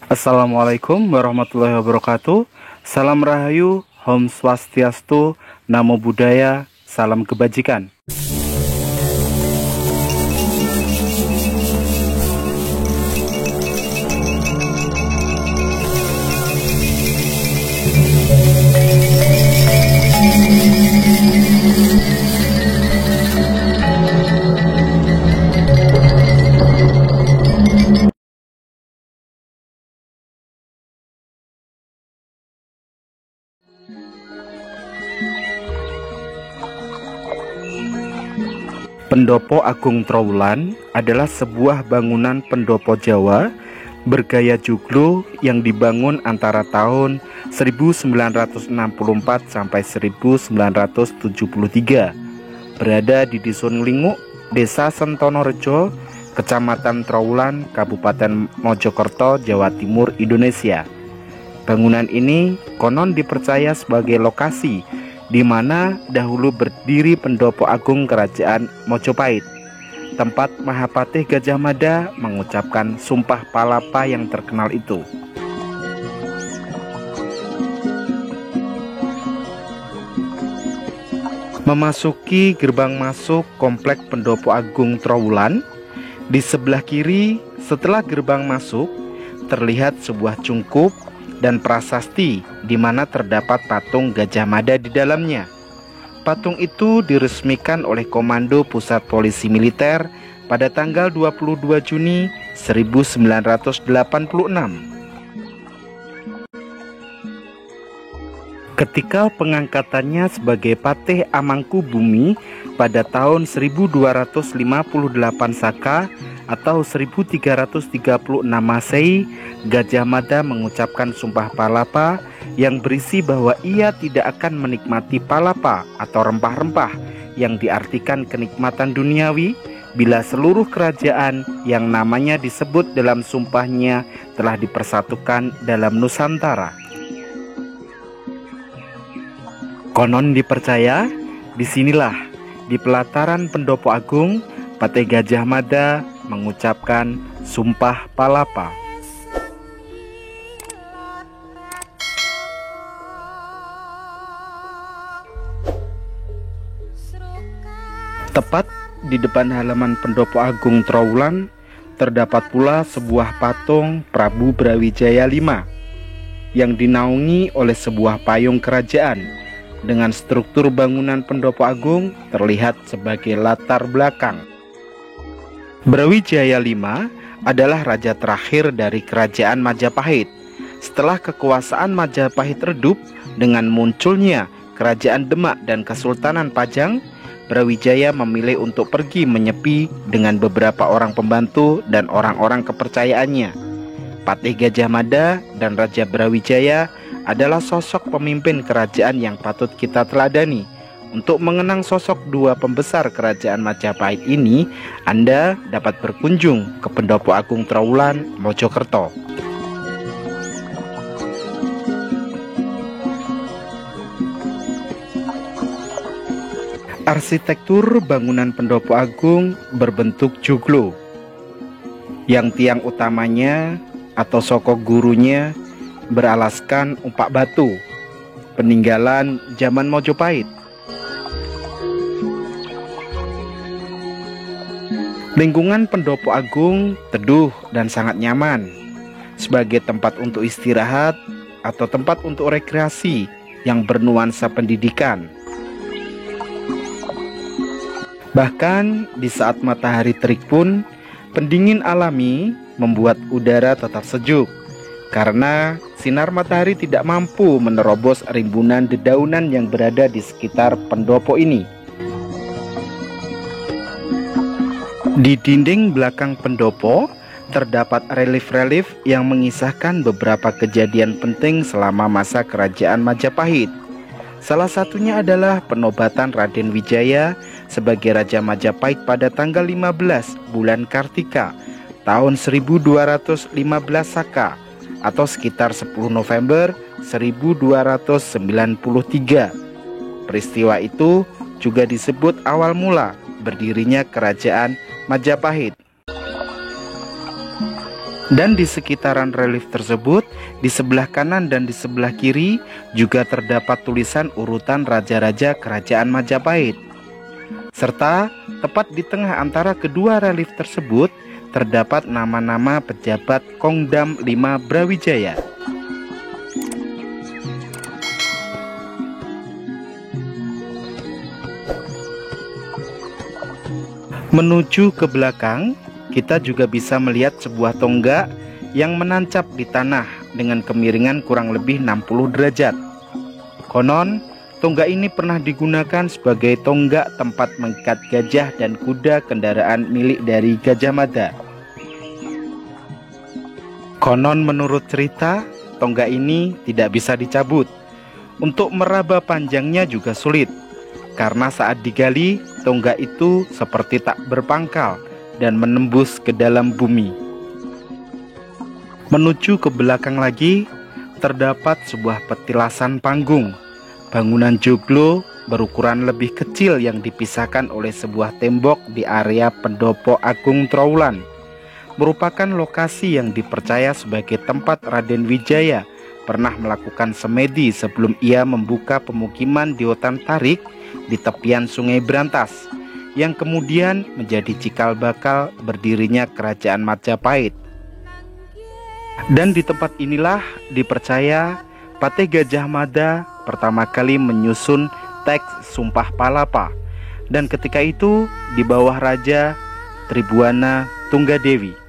Assalamualaikum warahmatullahi wabarakatuh. Salam Rahayu, Om Swastiastu, Namo Buddhaya, salam kebajikan. Pendopo Agung Trowulan adalah sebuah bangunan pendopo Jawa bergaya joglo yang dibangun antara tahun 1964 sampai 1973. Berada di Dusun Linguk, Desa Sentonorejo, Kecamatan Trowulan, Kabupaten Mojokerto, Jawa Timur, Indonesia. Bangunan ini konon dipercaya sebagai lokasi di mana dahulu berdiri pendopo agung kerajaan Mojopahit, tempat Mahapatih Gajah Mada mengucapkan sumpah palapa yang terkenal itu. Memasuki gerbang masuk komplek pendopo agung Trowulan, di sebelah kiri setelah gerbang masuk terlihat sebuah cungkup dan prasasti di mana terdapat patung Gajah Mada di dalamnya. Patung itu diresmikan oleh Komando Pusat Polisi Militer pada tanggal 22 Juni 1986. Ketika pengangkatannya sebagai Patih Amangkubumi pada tahun 1258 Saka atau 1336 Masehi, Gajah Mada mengucapkan sumpah palapa yang berisi bahwa ia tidak akan menikmati palapa atau rempah-rempah yang diartikan kenikmatan duniawi bila seluruh kerajaan yang namanya disebut dalam sumpahnya telah dipersatukan dalam Nusantara. Konon dipercaya, disinilah di pelataran pendopo agung, Patih Gajah Mada mengucapkan sumpah palapa. Tepat di depan halaman pendopo agung Trowulan terdapat pula sebuah patung Prabu Brawijaya V yang dinaungi oleh sebuah payung kerajaan dengan struktur bangunan pendopo agung terlihat sebagai latar belakang. Brawijaya V adalah raja terakhir dari kerajaan Majapahit. Setelah kekuasaan Majapahit redup dengan munculnya kerajaan Demak dan Kesultanan Pajang, Brawijaya memilih untuk pergi menyepi dengan beberapa orang pembantu dan orang-orang kepercayaannya. Patih Gajah Mada dan Raja Brawijaya adalah sosok pemimpin kerajaan yang patut kita teladani. Untuk mengenang sosok dua pembesar kerajaan Majapahit ini, Anda dapat berkunjung ke Pendopo Agung Trowulan, Mojokerto. Arsitektur bangunan pendopo agung berbentuk joglo, yang tiang utamanya atau sokok gurunya beralaskan umpak batu, peninggalan zaman Mojopahit. Lingkungan pendopo agung teduh dan sangat nyaman, sebagai tempat untuk istirahat atau tempat untuk rekreasi yang bernuansa pendidikan. Bahkan di saat matahari terik pun, pendingin alami membuat udara tetap sejuk, karena sinar matahari tidak mampu menerobos rimbunan dedaunan yang berada di sekitar pendopo ini. Di dinding belakang pendopo terdapat relief-relief yang mengisahkan beberapa kejadian penting selama masa kerajaan Majapahit. Salah satunya adalah penobatan Raden Wijaya sebagai Raja Majapahit pada tanggal 15 bulan Kartika tahun 1215 Saka atau sekitar 10 November 1293. Peristiwa itu juga disebut awal mula berdirinya kerajaan Majapahit. Dan di sekitaran relief tersebut, di sebelah kanan dan di sebelah kiri juga terdapat tulisan urutan raja-raja kerajaan Majapahit. Serta tepat di tengah antara kedua relief tersebut terdapat nama-nama pejabat Kongdam 5 Brawijaya. Menuju ke belakang, kita juga bisa melihat sebuah tonggak yang menancap di tanah dengan kemiringan kurang lebih 60 derajat. Konon, tonggak ini pernah digunakan sebagai tonggak tempat mengikat gajah dan kuda kendaraan milik dari Gajah Mada. Konon menurut cerita, tonggak ini tidak bisa dicabut. Untuk meraba panjangnya juga sulit, karena saat digali, tonggak itu seperti tak berpangkal dan menembus ke dalam bumi. Menuju ke belakang lagi, terdapat sebuah petilasan panggung, bangunan joglo berukuran lebih kecil yang dipisahkan oleh sebuah tembok di area Pendopo Agung Trowulan. Merupakan lokasi yang dipercaya sebagai tempat Raden Wijaya pernah melakukan semedi sebelum ia membuka pemukiman di Hutan Tarik di tepian Sungai Brantas, yang kemudian menjadi cikal bakal berdirinya kerajaan Majapahit. Dan di tempat inilah dipercaya Patih Gajah Mada pertama kali menyusun teks Sumpah Palapa, dan ketika itu di bawah Raja Tribhuwana Tunggadewi.